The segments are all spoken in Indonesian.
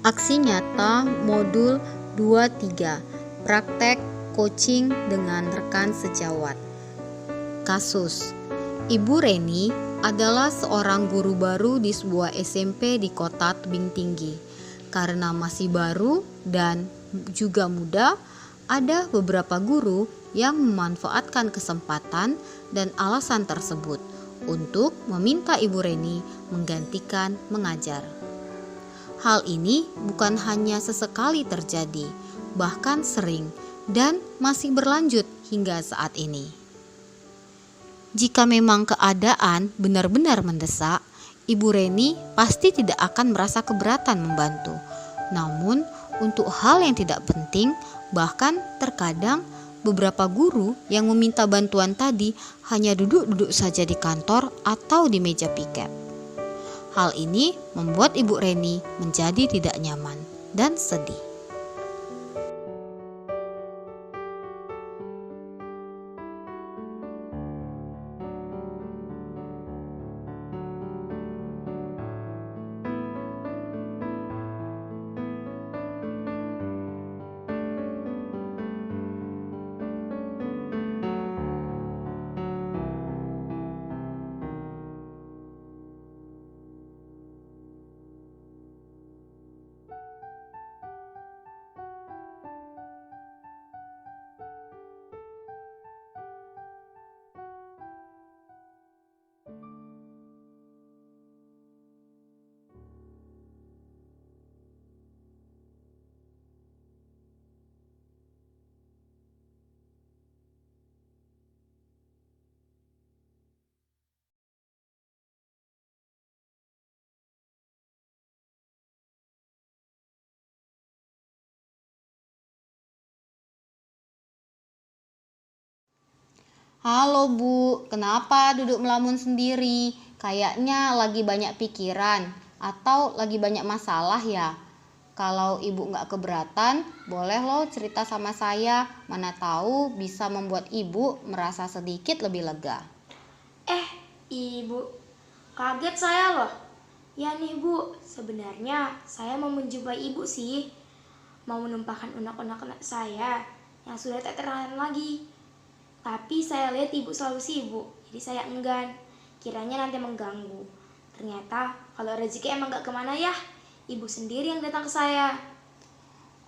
Aksi nyata modul 23, praktek coaching dengan rekan sejawat. Kasus, Ibu Reni adalah seorang guru baru di sebuah SMP di kota tebing tinggi. Karena masih baru dan juga muda, ada beberapa guru yang memanfaatkan kesempatan dan alasan tersebut untuk meminta Ibu Reni menggantikan mengajar. Hal ini bukan hanya sesekali terjadi, bahkan sering dan masih berlanjut hingga saat ini. Jika memang keadaan benar-benar mendesak, Ibu Reni pasti tidak akan merasa keberatan membantu. Namun, untuk hal yang tidak penting, bahkan terkadang beberapa guru yang meminta bantuan tadi hanya duduk-duduk saja di kantor atau di meja piket. Hal ini membuat Ibu Reni menjadi tidak nyaman dan sedih. Halo Bu, kenapa duduk melamun sendiri? Kayaknya lagi banyak pikiran atau lagi banyak masalah ya? Kalau Ibu nggak keberatan, boleh loh cerita sama saya. Mana tahu bisa membuat Ibu merasa sedikit lebih lega. Ibu, kaget saya loh. Ya nih Bu, sebenarnya saya mau menjumpai Ibu sih. Mau menumpahkan unek-unek saya yang sudah tak tertahan lagi. Tapi saya lihat Ibu selalu sibuk, jadi saya enggan. Kiranya nanti mengganggu. Ternyata kalau rezeki emang gak kemana ya, Ibu sendiri yang datang ke saya.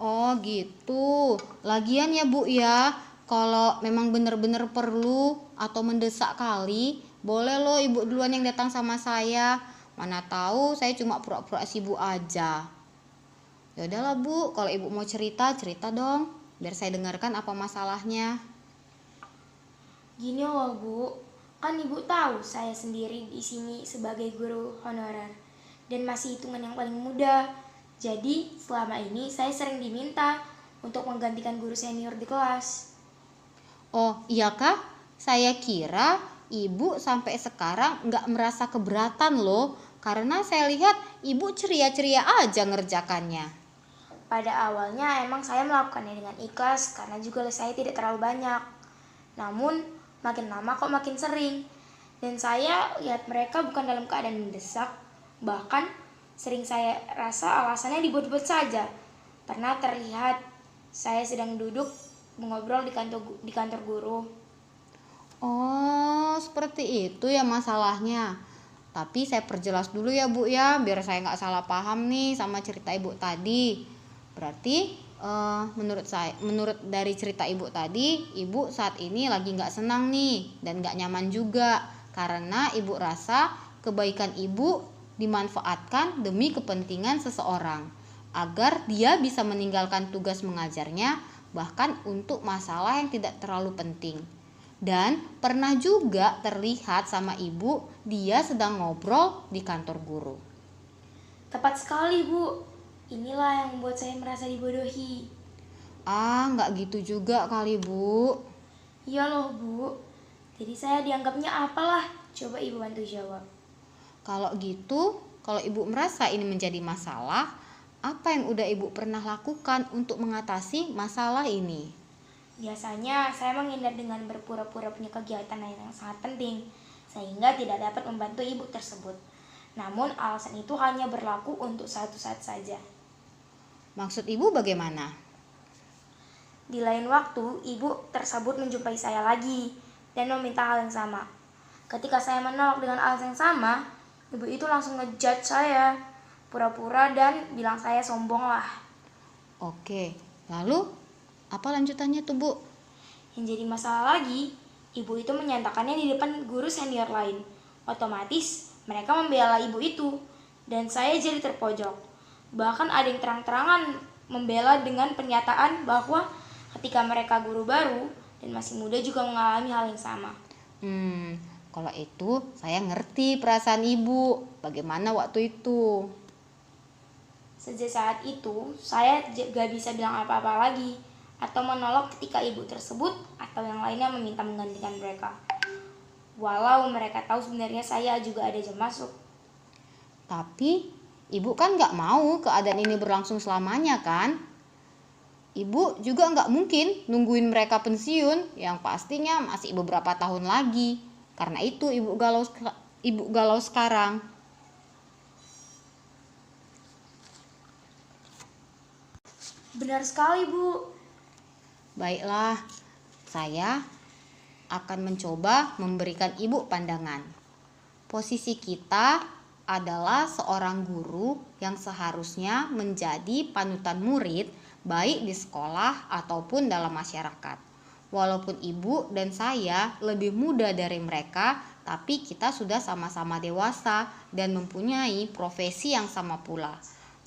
Oh gitu. Lagian ya Bu ya, kalau memang benar-benar perlu atau mendesak kali, boleh loh Ibu duluan yang datang sama saya. Mana tahu saya cuma pura-pura sibuk aja. Ya udahlah Bu, kalau Ibu mau cerita, cerita dong. Biar saya dengarkan apa masalahnya. Gini loh Bu, kan Ibu tahu saya sendiri di sini sebagai guru honorer dan masih hitungan yang paling muda. Jadi selama ini saya sering diminta untuk menggantikan guru senior di kelas. Oh iya Kak, saya kira Ibu sampai sekarang nggak merasa keberatan loh. Karena saya lihat Ibu ceria-ceria aja ngerjakannya. Pada awalnya emang saya melakukannya dengan ikhlas karena juga saya tidak terlalu banyak. Namun makin lama kok makin sering. Dan saya lihat mereka bukan dalam keadaan mendesak, bahkan sering saya rasa alasannya dibuat-buat saja. Pernah terlihat saya sedang duduk mengobrol di kantor guru. Oh, seperti itu ya masalahnya. Tapi saya perjelas dulu ya Bu ya, biar saya nggak salah paham nih sama cerita Ibu tadi. Berarti menurut dari cerita Ibu tadi, Ibu saat ini lagi nggak senang nih dan nggak nyaman juga karena Ibu rasa kebaikan Ibu dimanfaatkan demi kepentingan seseorang agar dia bisa meninggalkan tugas mengajarnya bahkan untuk masalah yang tidak terlalu penting. Dan pernah juga terlihat sama Ibu dia sedang ngobrol di kantor guru. Tepat sekali Bu, inilah yang membuat saya merasa dibodohi. Nggak gitu juga kali Bu. Iya loh Bu, jadi saya dianggapnya apalah? Coba Ibu bantu jawab. Kalau gitu, kalau Ibu merasa ini menjadi masalah, apa yang udah Ibu pernah lakukan untuk mengatasi masalah ini? Biasanya saya menghindar dengan berpura-pura punya kegiatan lain yang sangat penting, sehingga tidak dapat membantu ibu tersebut. Namun alasan itu hanya berlaku untuk satu saat saja. Maksud Ibu bagaimana? Di lain waktu, ibu tersebut menjumpai saya lagi dan meminta hal yang sama. Ketika saya menolak dengan alasan yang sama, ibu itu langsung ngejudge saya, pura-pura dan bilang saya sombong lah. Oke, lalu apa lanjutannya tuh Bu? Yang jadi masalah lagi, ibu itu menyatakannya di depan guru senior lain. Otomatis mereka membela ibu itu dan saya jadi terpojok. Bahkan ada yang terang-terangan membela dengan pernyataan bahwa ketika mereka guru baru dan masih muda juga mengalami hal yang sama. Kalau itu saya ngerti perasaan Ibu. Bagaimana waktu itu? Sejak saat itu, saya gak bisa bilang apa-apa lagi atau menolak ketika ibu tersebut atau yang lainnya meminta menggantikan mereka. Walau mereka tahu sebenarnya saya juga ada jam masuk. Tapi Ibu kan gak mau keadaan ini berlangsung selamanya kan? Ibu juga gak mungkin nungguin mereka pensiun yang pastinya masih beberapa tahun lagi. Karena itu Ibu galau sekarang. Benar sekali, Bu. Baiklah, saya akan mencoba memberikan Ibu pandangan. Posisi kita adalah seorang guru yang seharusnya menjadi panutan murid baik di sekolah ataupun dalam masyarakat. Walaupun Ibu dan saya lebih muda dari mereka, tapi kita sudah sama-sama dewasa dan mempunyai profesi yang sama pula.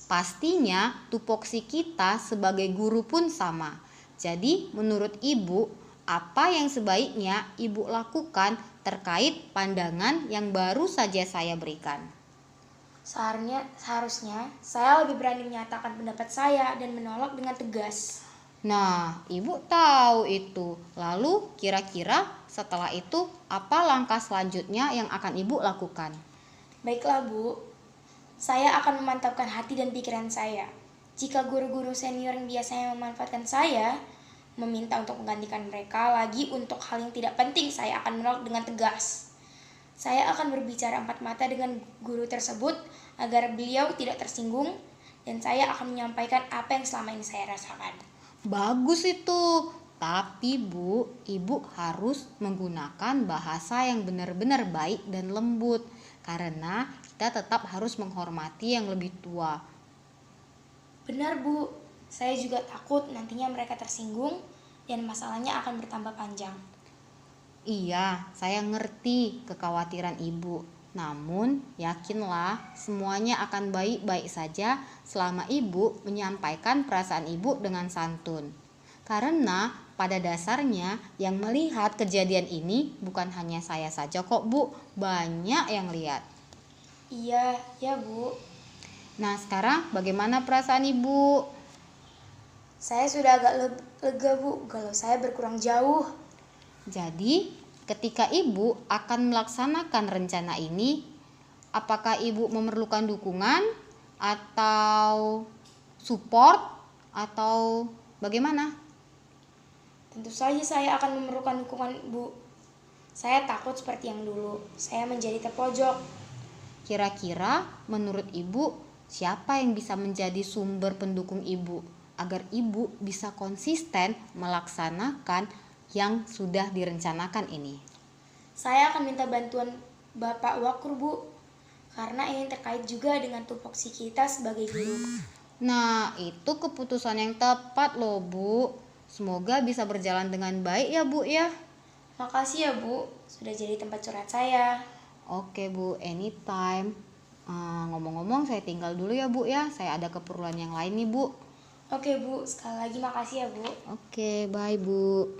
Pastinya tupoksi kita sebagai guru pun sama. Jadi menurut Ibu, apa yang sebaiknya Ibu lakukan terkait pandangan yang baru saja saya berikan? Seharusnya saya lebih berani menyatakan pendapat saya dan menolak dengan tegas. Nah, Ibu tahu itu. Lalu kira-kira setelah itu apa langkah selanjutnya yang akan Ibu lakukan? Baiklah, Bu. Saya akan memantapkan hati dan pikiran saya. Jika guru-guru senior yang biasanya memanfaatkan saya meminta untuk menggantikan mereka lagi untuk hal yang tidak penting, saya akan menolak dengan tegas. Saya akan berbicara empat mata dengan guru tersebut agar beliau tidak tersinggung dan saya akan menyampaikan apa yang selama ini saya rasakan. Bagus itu. Tapi Bu, Ibu harus menggunakan bahasa yang benar-benar baik dan lembut. Karena kita tetap harus menghormati yang lebih tua. Benar, Bu. Saya juga takut nantinya mereka tersinggung dan masalahnya akan bertambah panjang. Iya, saya ngerti kekhawatiran Ibu. Namun, yakinlah semuanya akan baik-baik saja selama Ibu menyampaikan perasaan Ibu dengan santun. Karena pada dasarnya yang melihat kejadian ini bukan hanya saya saja kok Bu, banyak yang lihat. Iya, ya Bu. Nah, sekarang bagaimana perasaan Ibu? Saya sudah agak lega, Bu. Galau saya berkurang jauh. Jadi, ketika Ibu akan melaksanakan rencana ini, apakah Ibu memerlukan dukungan atau support atau bagaimana? Tentu saja saya akan memerlukan dukungan, Bu. Saya takut seperti yang dulu. Saya menjadi terpojok. Kira-kira menurut Ibu, siapa yang bisa menjadi sumber pendukung Ibu agar Ibu bisa konsisten melaksanakan yang sudah direncanakan ini? Saya akan minta bantuan Bapak Wakur, Bu. Karena ini terkait juga dengan tupoksi kita sebagai guru. Nah, itu keputusan yang tepat loh, Bu. Semoga bisa berjalan dengan baik ya, Bu ya. Makasih ya, Bu. Sudah jadi tempat curhat saya. Oke, Bu, anytime. Ngomong-ngomong, saya tinggal dulu ya, Bu ya. Saya ada keperluan yang lain nih, Bu. Oke, Bu. Sekali lagi makasih ya, Bu. Oke, bye, Bu.